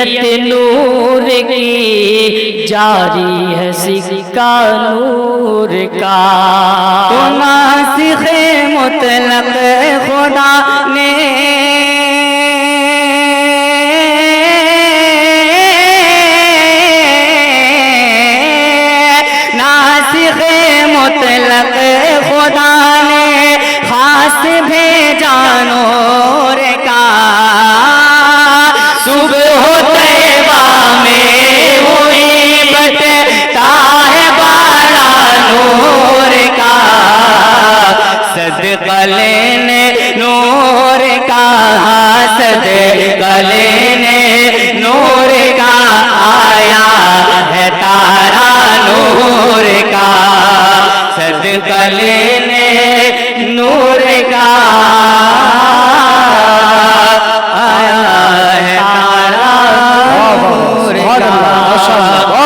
نور کی جاری ہے سکہ نور کا تو ناسخ مطلق خدا نے ناسخ مطلق خدا نے خاص بھیجا نور کا صبح طیبہ میں ہوئی بٹتا ہے بارہ نور کا صدقہ لینے نور کا صدقہ لینے